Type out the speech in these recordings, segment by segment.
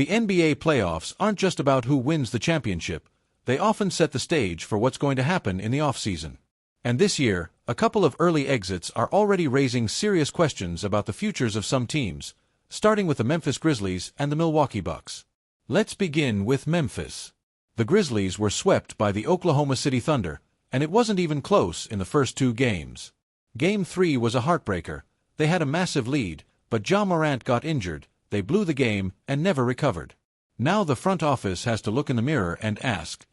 The NBA playoffs aren't just about who wins the championship, they often set the stage for what's going to happen in the offseason. And this year, a couple of early exits are already raising serious questions about the futures of some teams, starting with the Memphis Grizzlies and the Milwaukee Bucks. Let's begin with Memphis. The Grizzlies were swept by the Oklahoma City Thunder, and it wasn't even close in the first two games. Game 3 was a heartbreaker. They had a massive lead, but Ja Morant got injured, they blew the game and never recovered. Now the front office has to look in the mirror and ask,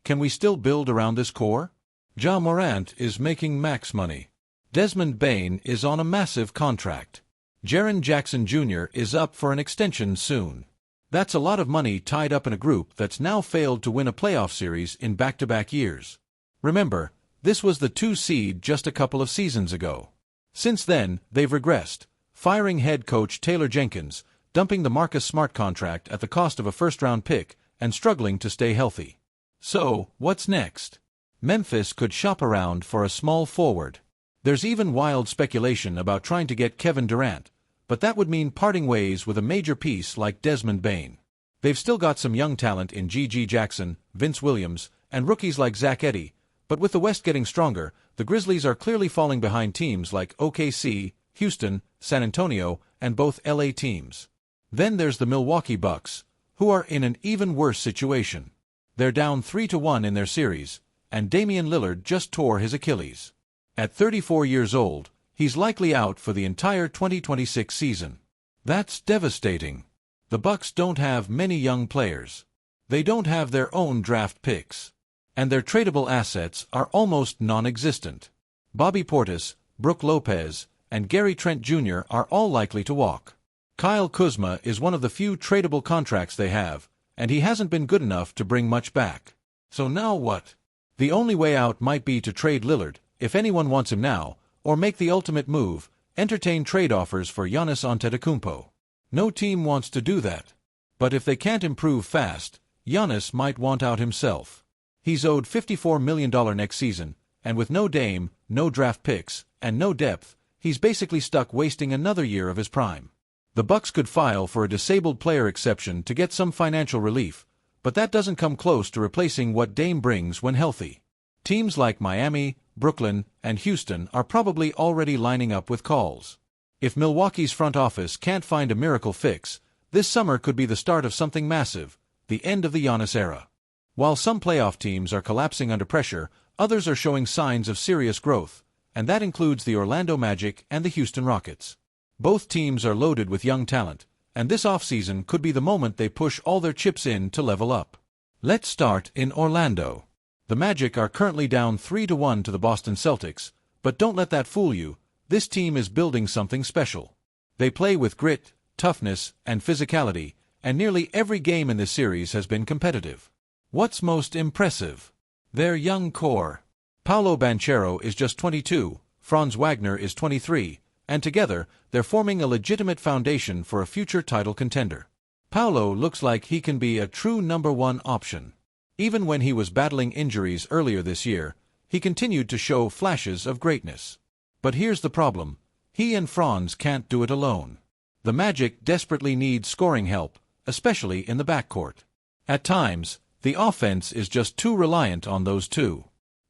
can we still build around this core? Ja Morant is making max money. Desmond Bane is on a massive contract. Jaren Jackson Jr. is up for an extension soon. That's a lot of money tied up in a group that's now failed to win a playoff series in back-to-back years. Remember, this was the 2 seed just a couple of seasons ago. Since then, they've regressed, firing head coach Taylor Jenkins, dumping the Marcus Smart contract at the cost of a first-round pick, and struggling to stay healthy. So, what's next? Memphis could shop around for a small forward. There's even wild speculation about trying to get Kevin Durant, but that would mean parting ways with a major piece like Desmond Bane. They've still got some young talent in G.G. Jackson, Vince Williams, and rookies like Zach Edey, but with the West getting stronger, the Grizzlies are clearly falling behind teams like OKC, Houston, San Antonio, and both LA teams. Then there's the Milwaukee Bucks, who are in an even worse situation. They're down 3-1 in their series, and Damian Lillard just tore his Achilles. At 34 years old, he's likely out for the entire 2026 season. That's devastating. The Bucks don't have many young players. They don't have their own draft picks. And their tradable assets are almost non-existent. Bobby Portis, Brook Lopez, and Gary Trent Jr. are all likely to walk. Kyle Kuzma is one of the few tradable contracts they have, and he hasn't been good enough to bring much back. So now what? The only way out might be to trade Lillard, if anyone wants him now, or make the ultimate move, entertain trade offers for Giannis Antetokounmpo. No team wants to do that. But if they can't improve fast, Giannis might want out himself. He's owed $54 million next season, and with no Dame, no draft picks, and no depth, he's basically stuck wasting another year of his prime. The Bucks could file for a disabled player exception to get some financial relief, but that doesn't come close to replacing what Dame brings when healthy. Teams like Miami, Brooklyn, and Houston are probably already lining up with calls. If Milwaukee's front office can't find a miracle fix, this summer could be the start of something massive, the end of the Giannis era. While some playoff teams are collapsing under pressure, others are showing signs of serious growth, and that includes the Orlando Magic and the Houston Rockets. Both teams are loaded with young talent, and this offseason could be the moment they push all their chips in to level up. Let's start in Orlando. The Magic are currently down 3-1 to the Boston Celtics, but don't let that fool you, this team is building something special. They play with grit, toughness, and physicality, and nearly every game in this series has been competitive. What's most impressive? Their young core. Paolo Banchero is just 22, Franz Wagner is 23, and together, they're forming a legitimate foundation for a future title contender. Paolo looks like he can be a true number 1 option. Even when he was battling injuries earlier this year, he continued to show flashes of greatness. But here's the problem. He and Franz can't do it alone. The Magic desperately need scoring help, especially in the backcourt. At times, the offense is just too reliant on those two.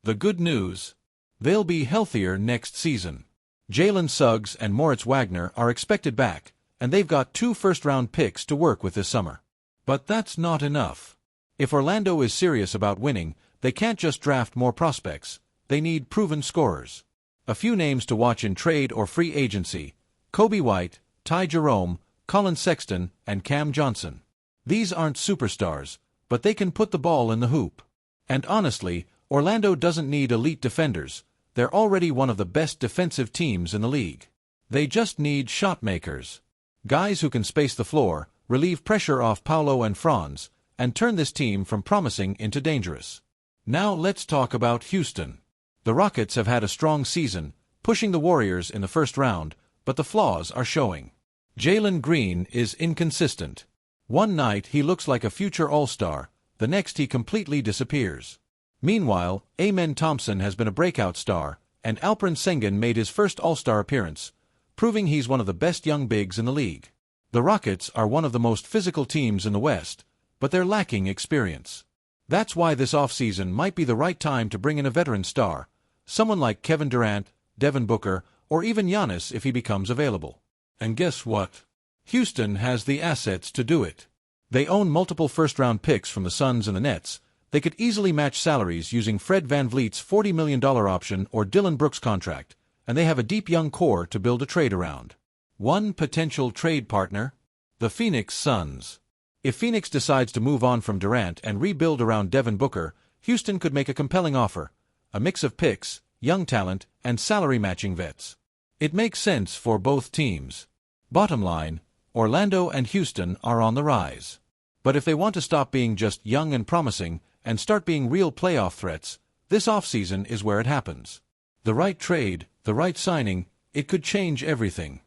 The good news? They'll be healthier next season. Jalen Suggs and Moritz Wagner are expected back, and they've got 2 first-round picks to work with this summer. But that's not enough. If Orlando is serious about winning, they can't just draft more prospects. They need proven scorers. A few names to watch in trade or free agency: Kobe White, Ty Jerome, Colin Sexton, and Cam Johnson. These aren't superstars, but they can put the ball in the hoop. And honestly, Orlando doesn't need elite defenders. They're already one of the best defensive teams in the league. They just need shot makers. Guys who can space the floor, relieve pressure off Paolo and Franz, and turn this team from promising into dangerous. Now let's talk about Houston. The Rockets have had a strong season, pushing the Warriors in the first round, but the flaws are showing. Jalen Green is inconsistent. One night he looks like a future All-Star, the next he completely disappears. Meanwhile, Amen Thompson has been a breakout star, and Alperen Sengun made his first All-Star appearance, proving he's one of the best young bigs in the league. The Rockets are one of the most physical teams in the West, but they're lacking experience. That's why this offseason might be the right time to bring in a veteran star, someone like Kevin Durant, Devin Booker, or even Giannis if he becomes available. And guess what? Houston has the assets to do it. They own multiple first-round picks from the Suns and the Nets. They could easily match salaries using Fred VanVleet's $40 million option or Dylan Brooks' contract, and they have a deep young core to build a trade around. One potential trade partner? The Phoenix Suns. If Phoenix decides to move on from Durant and rebuild around Devin Booker, Houston could make a compelling offer, a mix of picks, young talent, and salary-matching vets. It makes sense for both teams. Bottom line, Orlando and Houston are on the rise. But if they want to stop being just young and promising and start being real playoff threats, this offseason is where it happens. The right trade, the right signing, it could change everything.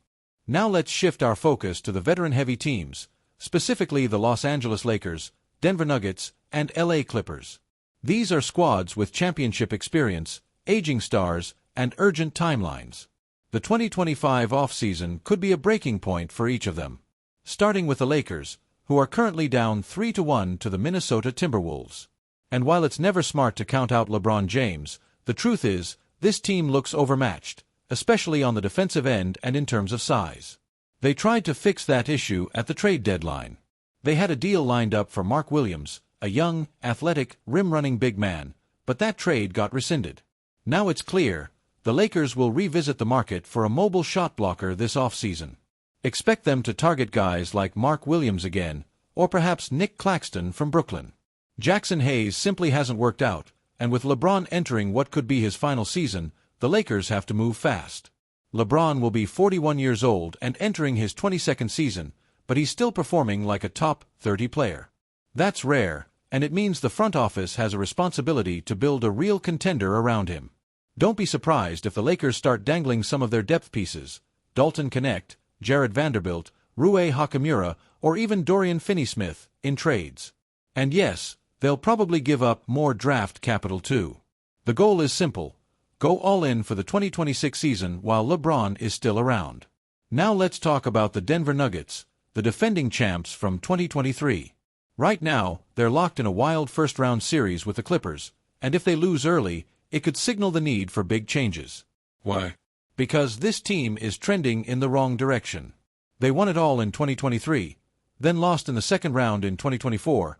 Now let's shift our focus to the veteran-heavy teams, specifically the Los Angeles Lakers, Denver Nuggets, and LA Clippers. These are squads with championship experience, aging stars, and urgent timelines. The 2025 offseason could be a breaking point for each of them. Starting with the Lakers, who are currently down 3-1 to the Minnesota Timberwolves. And while it's never smart to count out LeBron James, the truth is, this team looks overmatched, especially on the defensive end and in terms of size. They tried to fix that issue at the trade deadline. They had a deal lined up for Mark Williams, a young, athletic, rim-running big man, but that trade got rescinded. Now it's clear, the Lakers will revisit the market for a mobile shot blocker this offseason. Expect them to target guys like Mark Williams again, or perhaps Nick Claxton from Brooklyn. Jackson Hayes simply hasn't worked out, and with LeBron entering what could be his final season, the Lakers have to move fast. LeBron will be 41 years old and entering his 22nd season, but he's still performing like a top 30 player. That's rare, and it means the front office has a responsibility to build a real contender around him. Don't be surprised if the Lakers start dangling some of their depth pieces, Dalton Knecht, Jared Vanderbilt, Rui Hachimura, or even Dorian Finney-Smith, in trades. And yes, they'll probably give up more draft capital too. The goal is simple: go all in for the 2026 season while LeBron is still around. Now let's talk about the Denver Nuggets, the defending champs from 2023. Right now, they're locked in a wild first-round series with the Clippers, and if they lose early, it could signal the need for big changes. Why? Because this team is trending in the wrong direction. They won it all in 2023, then lost in the second round in 2024,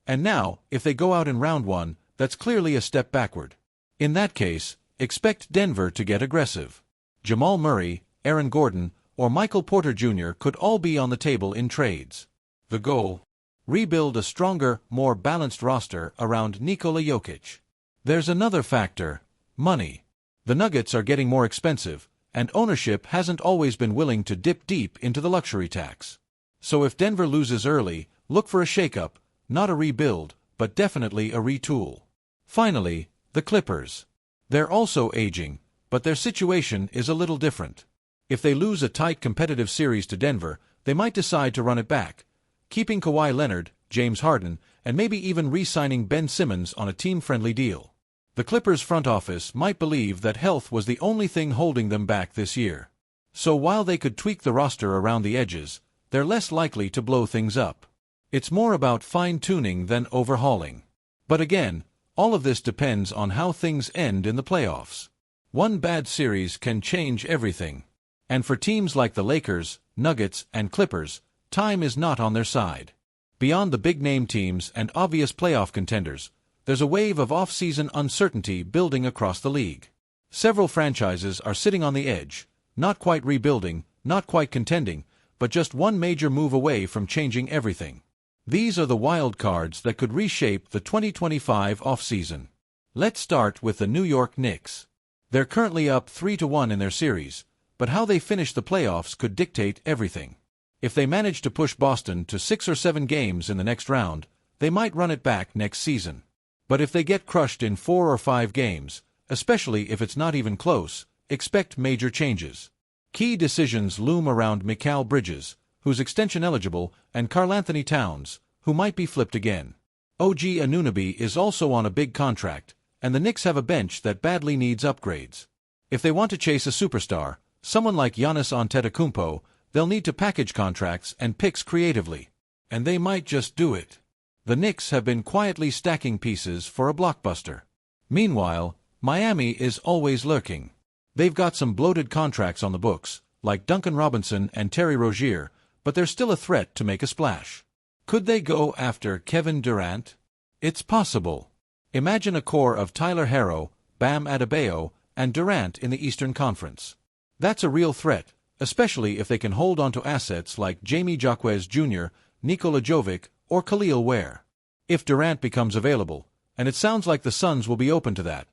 and now, if they go out in round one, that's clearly a step backward. In that case, expect Denver to get aggressive. Jamal Murray, Aaron Gordon, or Michael Porter Jr. could all be on the table in trades. The goal? Rebuild a stronger, more balanced roster around Nikola Jokic. There's another factor: money. The Nuggets are getting more expensive, and ownership hasn't always been willing to dip deep into the luxury tax. So if Denver loses early, look for a shakeup, not a rebuild, but definitely a retool. Finally, the Clippers. They're also aging, but their situation is a little different. If they lose a tight competitive series to Denver, they might decide to run it back, keeping Kawhi Leonard, James Harden, and maybe even re-signing Ben Simmons on a team-friendly deal. The Clippers front office might believe that health was the only thing holding them back this year. So while they could tweak the roster around the edges, they're less likely to blow things up. It's more about fine-tuning than overhauling. But again, all of this depends on how things end in the playoffs. One bad series can change everything. And for teams like the Lakers, Nuggets, and Clippers, time is not on their side. Beyond the big-name teams and obvious playoff contenders, there's a wave of off-season uncertainty building across the league. Several franchises are sitting on the edge, not quite rebuilding, not quite contending, but just one major move away from changing everything. These are the wild cards that could reshape the 2025 offseason. Let's start with the New York Knicks. They're currently up 3-1 in their series, but how they finish the playoffs could dictate everything. If they manage to push Boston to 6 or 7 games in the next round, they might run it back next season. But if they get crushed in 4 or 5 games, especially if it's not even close, expect major changes. Key decisions loom around Mikal Bridges, who's extension eligible, and Karl-Anthony Towns, who might be flipped again. OG Anunoby is also on a big contract, and the Knicks have a bench that badly needs upgrades. If they want to chase a superstar, someone like Giannis Antetokounmpo, They'll need to package contracts and picks creatively. And they might just do it. The Knicks have been quietly stacking pieces for a blockbuster. Meanwhile, Miami is always lurking. They've got some bloated contracts on the books, like Duncan Robinson and Terry Rozier, but they're still a threat to make a splash. Could they go after Kevin Durant? It's possible. Imagine a core of Tyler Herro, Bam Adebayo, and Durant in the Eastern Conference. That's a real threat, especially if they can hold onto assets like Jamie Jaquez Jr., Nikola Jovic, or Khalil Ware. If Durant becomes available, and it sounds like the Suns will be open to that,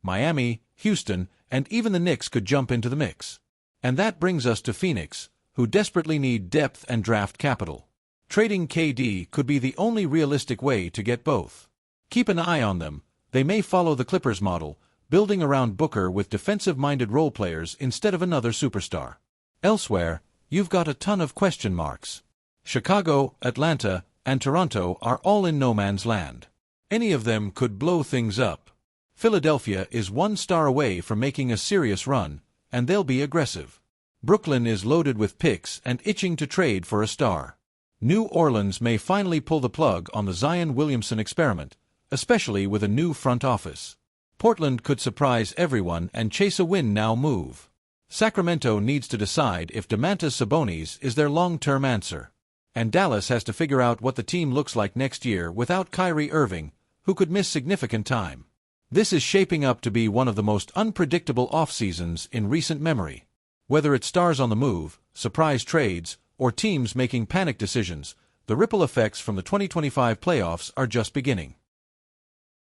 Miami, Houston, and even the Knicks could jump into the mix. And that brings us to Phoenix, who desperately need depth and draft capital. Trading KD could be the only realistic way to get both. Keep an eye on them. They may follow the Clippers model, building around Booker with defensive-minded role players instead of another superstar. Elsewhere, you've got a ton of question marks. Chicago, Atlanta, and Toronto are all in no man's land. Any of them could blow things up. Philadelphia is one star away from making a serious run, and they'll be aggressive. Brooklyn is loaded with picks and itching to trade for a star. New Orleans may finally pull the plug on the Zion Williamson experiment, especially with a new front office. Portland could surprise everyone and chase a win-now move. Sacramento needs to decide if Domantas Sabonis is their long-term answer. And Dallas has to figure out what the team looks like next year without Kyrie Irving, who could miss significant time. This is shaping up to be one of the most unpredictable off-seasons in recent memory. Whether it's stars on the move, surprise trades, or teams making panic decisions, the ripple effects from the 2025 playoffs are just beginning.